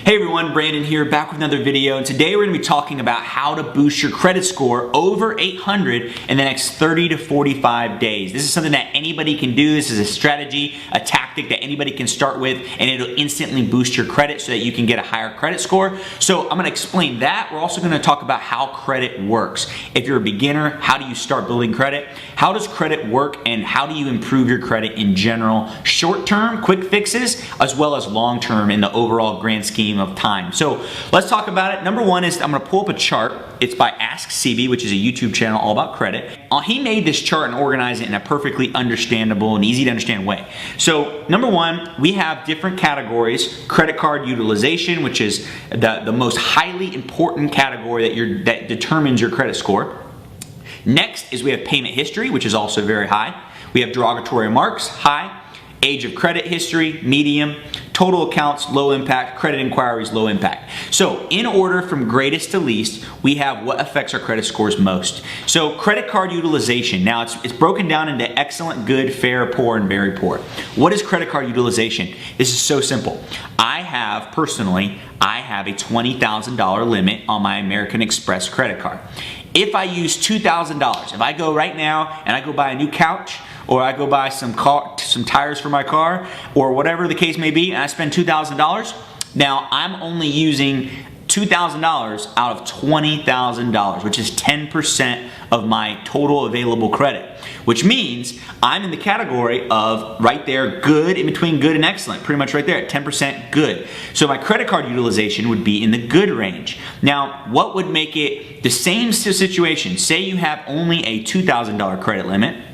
Hey everyone, Brandon here, back with another video, and today we're going to be talking about how to boost your credit score over 800 in the next 30 to 45 days. This is something that anybody can do. This is a strategy, a tactic that anybody can start with, and it'll instantly boost your credit so that you can get a higher credit score. So I'm going to explain that. We're also going to talk about how credit works. If you're a beginner, how do you start building credit? How does credit work, and how do you improve your credit in general? Short-term, quick fixes, as well as long-term in the overall grand scheme of time. So let's talk about it. Number one is I'm going to pull up a chart. It's by Ask CB, which is a YouTube channel all about credit. He made this chart and organized it in a perfectly understandable and easy to understand way. So number one, we have different categories. Credit card utilization, which is the most highly important category that determines your credit score. Next is we have payment history, which is also very high. We have derogatory remarks, high. Age of credit history, medium. Total accounts, low impact. Credit inquiries, low impact. So in order from greatest to least, we have what affects our credit scores most. So credit card utilization. Now it's broken down into excellent, good, fair, poor, and very poor. What is credit card utilization? This is so simple. I have a $20,000 limit on my American Express credit card. If I use $2,000, if I go right now and I go buy a new couch, or I go buy some tires for my car, or whatever the case may be, and I spend $2,000, now I'm only using $2,000 out of $20,000, which is 10% of my total available credit, which means I'm in the category of right there, good, in between good and excellent, pretty much right there at 10% good. So my credit card utilization would be in the good range. Now, what would make it the same situation? Say you have only a $2,000 credit limit,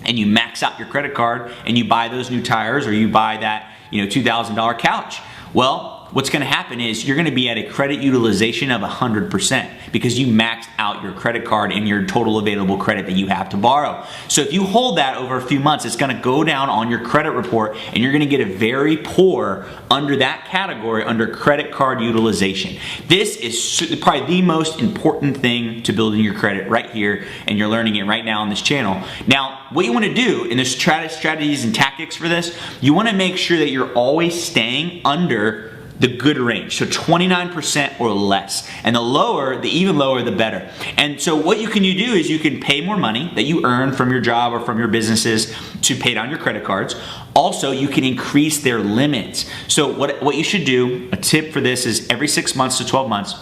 and you max out your credit card and you buy those new tires, or you buy that $2,000 couch. Well, what's going to happen is you're going to be at a credit utilization of 100% because you maxed out your credit card and your total available credit that you have to borrow. So if you hold that over a few months, it's going to go down on your credit report, and you're going to get a very poor under that category under credit card utilization. This is probably the most important thing to building your credit right here, and you're learning it right now on this channel. Now, what you want to do, and there's strategies and tactics for this, you want to make sure that you're always staying under the good range, so 29% or less, and the even lower the better. And so what you can do is you can pay more money that you earn from your job or from your businesses to pay down your credit cards. Also, you can increase their limits. So what you should do, a tip for this is every 6 months to 12 months,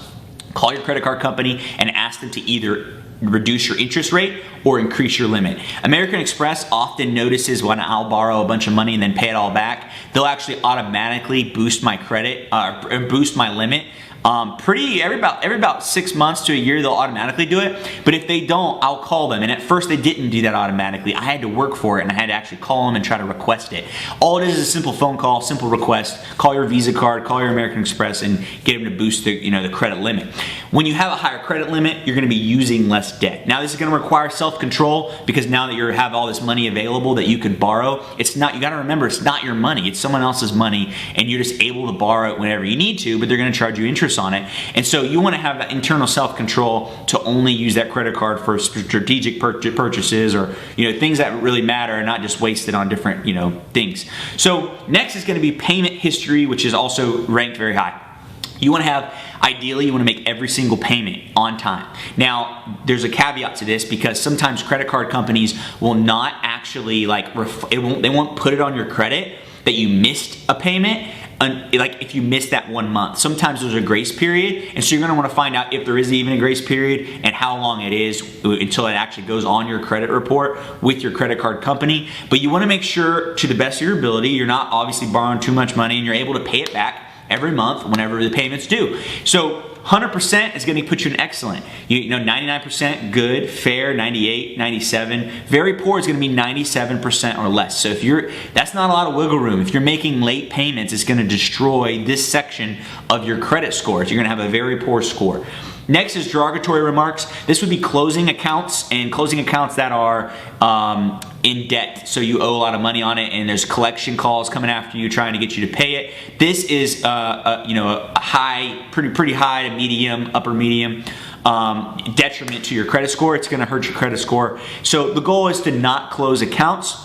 call your credit card company and ask them to either reduce your interest rate or increase your limit. American Express often notices when I'll borrow a bunch of money and then pay it all back, they'll actually automatically boost my credit, boost my limit. Every about 6 months to a year, they'll automatically do it. But if they don't, I'll call them. And at first they didn't do that automatically. I had to work for it, and I had to actually call them and try to request it. All it is a simple phone call, simple request. Call your Visa card, call your American Express, and get them to boost the credit limit. When you have a higher credit limit, you're going to be using less debt. Now this is going to require self-control, because now that you have all this money available that you could borrow, you got to remember, it's not your money, it's someone else's money, and you're just able to borrow it whenever you need to, but they're going to charge you interest on it. And so you want to have that internal self-control to only use that credit card for strategic purchases, or things that really matter, and not just waste it on different things. So next is going to be payment history, which is also ranked very high. You want to have, ideally, you want to make every single payment on time. Now, there's a caveat to this, because sometimes credit card companies will not actually they won't put it on your credit that you missed a payment. Like if you missed that 1 month, sometimes there's a grace period, and so you're going to want to find out if there is even a grace period and how long it is until it actually goes on your credit report with your credit card company. But you want to make sure, to the best of your ability, you're not obviously borrowing too much money, and you're able to pay it back every month whenever the payment's due. So 100% is going to put you in excellent. 99% good, fair, 98, 97. Very poor is going to be 97% or less. So that's not a lot of wiggle room. If you're making late payments, it's going to destroy this section of your credit scores. You're going to have a very poor score. Next is derogatory remarks. This would be closing accounts, and closing accounts that are in debt. So you owe a lot of money on it, and there's collection calls coming after you trying to get you to pay it. This is a high, pretty high to medium, upper medium detriment to your credit score. It's going to hurt your credit score. So the goal is to not close accounts.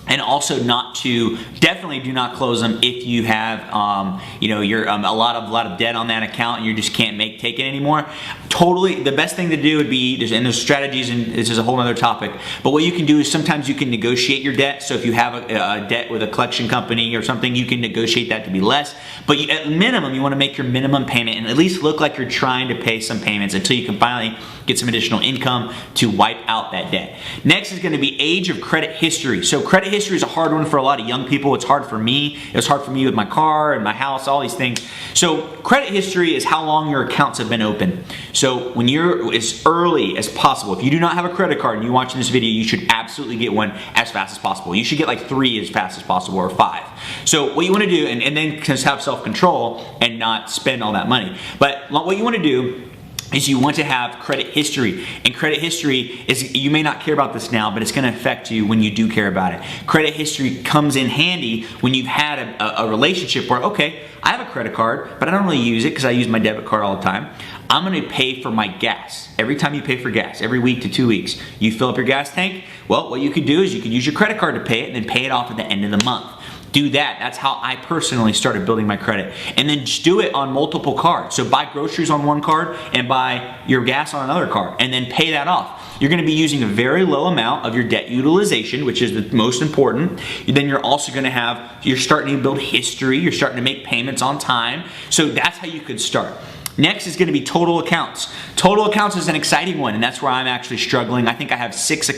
And also definitely do not close them if you have, you're a lot of debt on that account and you just can't take it anymore. Totally, the best thing to do would be, there's strategies, and this is a whole other topic, but what you can do is sometimes you can negotiate your debt. So if you have a debt with a collection company or something, you can negotiate that to be less. But at minimum, you want to make your minimum payment and at least look like you're trying to pay some payments until you can finally get some additional income to wipe out that debt. Next is going to be age of credit history. So credit history is a hard one for a lot of young people. It's hard for me. It was hard for me with my car and my house, all these things. So credit history is how long your accounts have been open. So when you're as early as possible, if you do not have a credit card and you're watching this video, you should absolutely get one as fast as possible. You should get like 3 as fast as possible, or 5. So what you want to do, and then just have self-control and not spend all that money. But what you want to do is you want to have credit history. And credit history is, you may not care about this now, but it's going to affect you when you do care about it. Credit history comes in handy when you've had a relationship where, okay, I have a credit card, but I don't really use it because I use my debit card all the time. I'm going to pay for my gas. Every time you pay for gas, every week to 2 weeks, you fill up your gas tank. Well, what you could do is you could use your credit card to pay it and then pay it off at the end of the month. Do that. That's how I personally started building my credit. And then just do it on multiple cards. So buy groceries on one card and buy your gas on another card, and then pay that off. You're going to be using a very low amount of your debt utilization, which is the most important. Then you're also going to you're starting to build history. You're starting to make payments on time. So that's how you could start. Next is going to be total accounts. Total accounts is an exciting one, and that's where I'm actually struggling. I think I have 5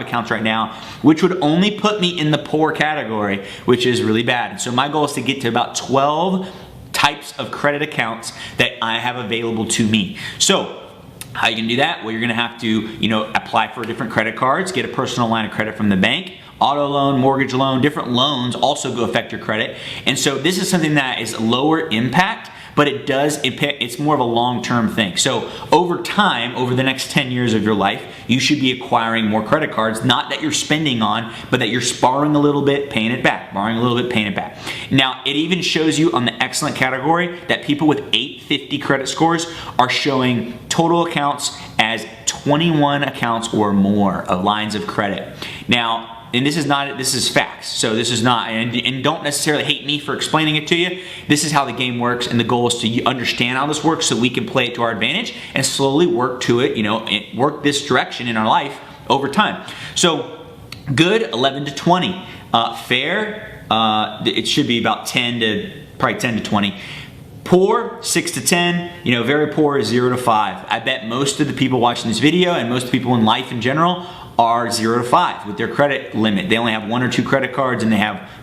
accounts right now, which would only put me in the poor category, which is really bad. And so my goal is to get to about 12 types of credit accounts that I have available to me. So how you can do that? Well, you're going to have to, apply for different credit cards, get a personal line of credit from the bank. Auto loan, mortgage loan, different loans also go affect your credit. And so this is something that is lower impact, but it's more of a long-term thing. So over time, over the next 10 years of your life, you should be acquiring more credit cards, not that you're spending on, but that you're borrowing a little bit, paying it back, borrowing a little bit, paying it back. Now, it even shows you on the excellent category that people with 850 credit scores are showing total accounts as 21 accounts or more of lines of credit. Now, and this is facts, so this is not, and don't necessarily hate me for explaining it to you. This is how the game works, and the goal is to understand how this works so we can play it to our advantage and slowly work to it, work this direction in our life over time. So good, 11 to 20. Fair, it should be about 10 to 20. Poor, 6 to 10. Very poor is 0 to 5. I bet most of the people watching this video and most people in life in general are 0 to 5 with their credit limit. They only have 1 or 2 credit cards, and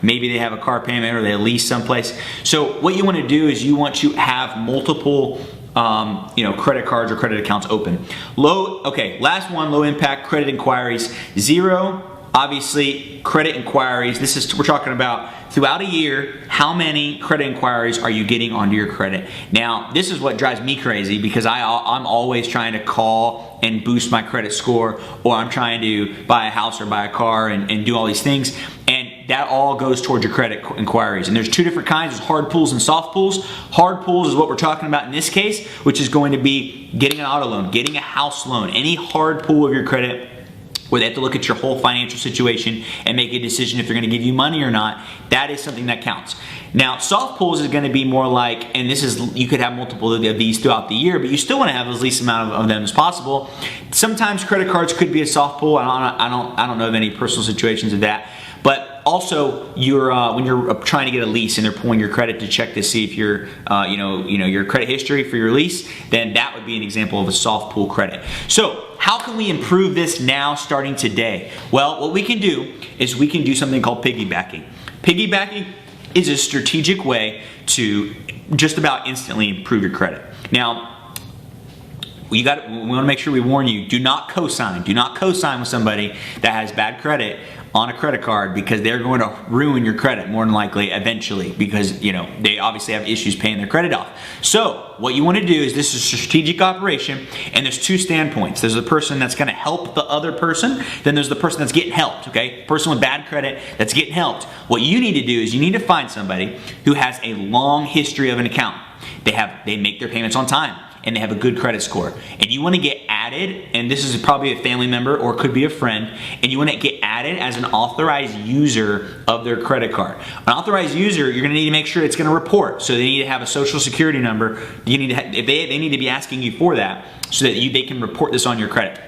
maybe they have a car payment or they lease someplace. So what you want to do is you want to have multiple credit cards or credit accounts open. Last one, low impact credit inquiries. 0, obviously, credit inquiries. We're talking about throughout a year, how many credit inquiries are you getting onto your credit? Now, this is what drives me crazy, because I'm always trying to call and boost my credit score, or I'm trying to buy a house or buy a car and do all these things. And that all goes towards your credit inquiries. And there's 2 different kinds. There's hard pulls and soft pulls. Hard pulls is what we're talking about in this case, which is going to be getting an auto loan, getting a house loan, any hard pull of your credit, where they have to look at your whole financial situation and make a decision if they're going to give you money or not. That is something that counts. Now, soft pulls is going to be more like, and you could have multiple of these throughout the year, but you still want to have as least amount of them as possible. Sometimes credit cards could be a soft pull. I don't know of any personal situations of that. But also, when you're trying to get a lease and they're pulling your credit to check to see if your credit history for your lease, then that would be an example of a soft pull credit. So, how can we improve this now, starting today? Well, what we can do is we can do something called piggybacking. Piggybacking is a strategic way to just about instantly improve your credit. Now, we want to make sure we warn you: do not co-sign. Do not co-sign with somebody that has bad credit on a credit card, because they're going to ruin your credit more than likely eventually, because they obviously have issues paying their credit off. So what you want to do is, this is a strategic operation, and there's 2 standpoints. There's the person that's going to help the other person, then there's the person that's getting helped, okay? Person with bad credit that's getting helped. What you need to do is you need to find somebody who has a long history of an account. They make their payments on time. and they have a good credit score, and you want to get added, and this is probably a family member or could be a friend, and you want to get added as an authorized user of their credit card. An authorized user, you're going to need to make sure it's going to report. So they need to have a social security number. You need to they need to be asking you for that so that they can report this on your credit.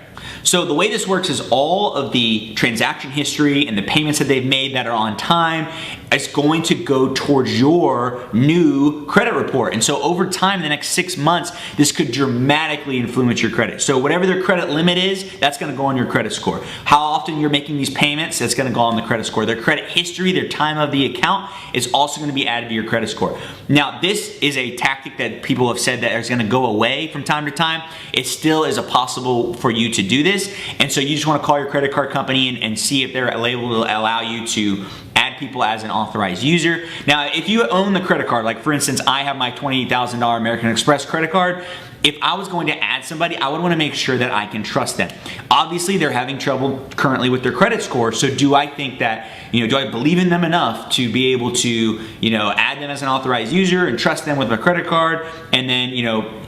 So the way this works is all of the transaction history and the payments that they've made that are on time is going to go towards your new credit report. And so over time, in the next 6 months, this could dramatically influence your credit. So whatever their credit limit is, that's gonna go on your credit score. How often you're making these payments, that's gonna go on the credit score. Their credit history, their time of the account is also gonna be added to your credit score. Now, this is a tactic that people have said that is gonna go away from time to time. It still is possible for you to do this. And so you just wanna call your credit card company and see if they're able to allow you to add people as an authorized user. Now, if you own the credit card, like for instance, I have my $28,000 American Express credit card. If I was going to add somebody, I would want to make sure that I can trust them. Obviously, they're having trouble currently with their credit score, so do I think that, do I believe in them enough to be able to, add them as an authorized user and trust them with my credit card and then,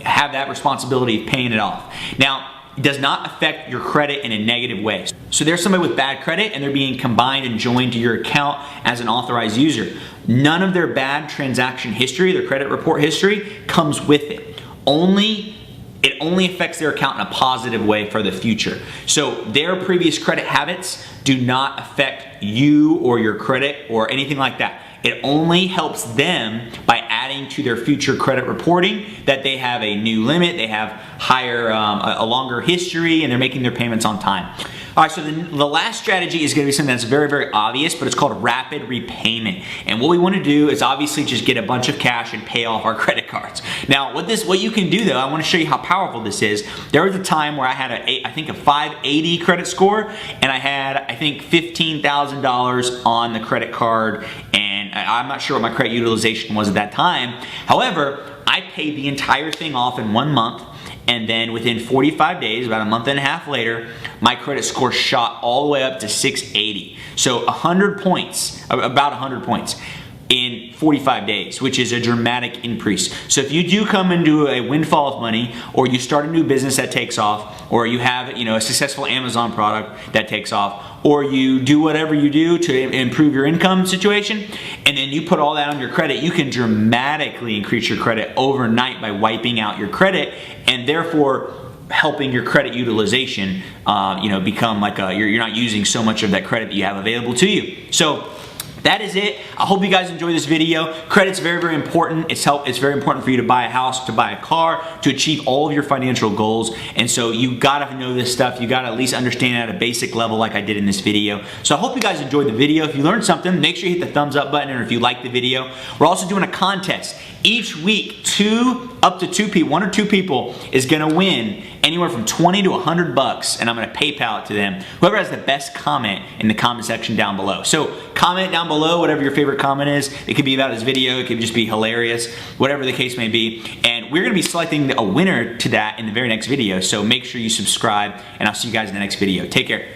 have that responsibility of paying it off? Now, it does not affect your credit in a negative way. So there's somebody with bad credit and they're being combined and joined to your account as an authorized user. None of their bad transaction history, their credit report history, comes with it. It only affects their account in a positive way for the future. So their previous credit habits do not affect you or your credit or anything like that. It only helps them by adding to their future credit reporting that they have a new limit, they have higher, a longer history, and they're making their payments on time. All right, so the last strategy is gonna be something that's very, very obvious, but it's called rapid repayment. And what we wanna do is obviously just get a bunch of cash and pay off our credit cards. Now, what you can do though, I wanna show you how powerful this is. There was a time where I had I think a 580 credit score, and I had, I think, $15,000 on the credit card, and I'm not sure what my credit utilization was at that time. However, I paid the entire thing off in 1 month, and then within 45 days, about a month and a half later, my credit score shot all the way up to 680. So 100 points, about 100 points in 45 days, which is a dramatic increase. So if you do come into a windfall of money, or you start a new business that takes off, or you have a successful Amazon product that takes off, or you do whatever you do to improve your income situation, and then you put all that on your credit, you can dramatically increase your credit overnight by wiping out your credit, and therefore helping your credit utilization become like you're not using so much of that credit that you have available to you. So that is it. I hope you guys enjoy this video. Credit's very, very important. It's very important for you to buy a house, to buy a car, to achieve all of your financial goals. And so you gotta know this stuff. You gotta at least understand it at a basic level like I did in this video. So I hope you guys enjoyed the video. If you learned something, make sure you hit the thumbs up button, or if you like the video. We're also doing a contest. Each week, up to two people, 1 or 2 people is gonna win anywhere from 20 to 100 bucks, and I'm gonna PayPal it to them. Whoever has the best comment in the comment section down below. So comment down below whatever your favorite comment is. It could be about this video, it could just be hilarious, whatever the case may be. And we're gonna be selecting a winner to that in the very next video, so make sure you subscribe, and I'll see you guys in the next video. Take care.